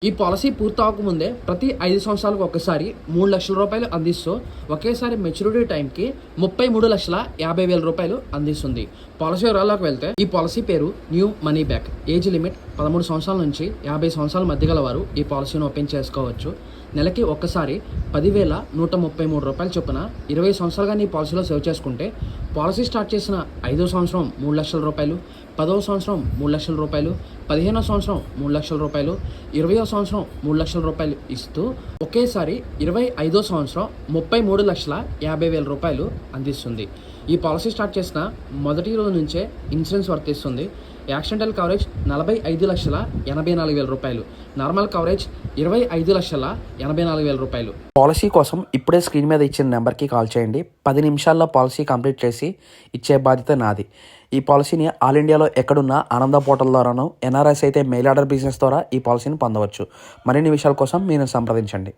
ఈ పాలసీ పూర్తవకముందే ప్రతి 5 సంవత్సరాలకు ఒకసారి 3 లక్షల రూపాయలు అందిస్తూ ఒకేసారి మెచ్యూరిటీ టైంకి 33,50,000 రూపాయలు అందిస్తుంది. పాలసీ వివరాల్లోకి వెళ్తే ఈ పాలసీ పేరు new money back. Age limit 13 సంవత్సరాల నుంచి 50 సంవత్సరాల మధ్య గల వారు ఈ పాలసీని ఓపెన్ చేసుకోవచ్చు. నెలకి ఒక్కసారి 10,133 రూపాయలు చొప్పున 20 సంవత్సరాలుగా ఈ పాలసీలో సేవ్ చేసుకుంటే పాలసీ స్టార్ట్ చేసిన 5వ సంవత్సరం 3 లక్షల రూపాయలు, 10వ సంవత్సరం 3 లక్షల రూపాయలు, 15వ సంవత్సరం 3 లక్షల రూపాయలు, 20వ సంవత్సరం 3 లక్షల రూపాయలు ఇస్తూ ఒకేసారి 25వ సంవత్సరం 33,50,000 రూపాయలు అందిస్తుంది. ఈ పాలసీ స్టార్ట్ చేసిన మొదటి రోజు నుంచే ఇన్సూరెన్స్ వర్తిస్తుంది. యాక్సిడెంటల్ కవరేజ్ 45,84,000 రూపాయలు, నార్మల్ కవరేజ్ 25,84,000 రూపాయలు. పాలసీ కోసం ఇప్పుడే స్క్రీన్ మీద ఇచ్చిన నెంబర్కి కాల్ చేయండి. 10 నిమిషాల్లో పాలసీ కంప్లీట్ చేసి ఇచ్చే బాధ్యత నాది. ఈ పాలసీని ఆల్ ఇండియాలో ఎక్కడున్నా ఆనంద పోర్టల్ ద్వారాను, ఎన్ఆర్ఎస్ అయితే మెయిల్ ఆర్డర్ బిజినెస్ ద్వారా ఈ పాలసీని పొందవచ్చు. మరిన్ని విషయాల కోసం మీరు సంప్రదించండి.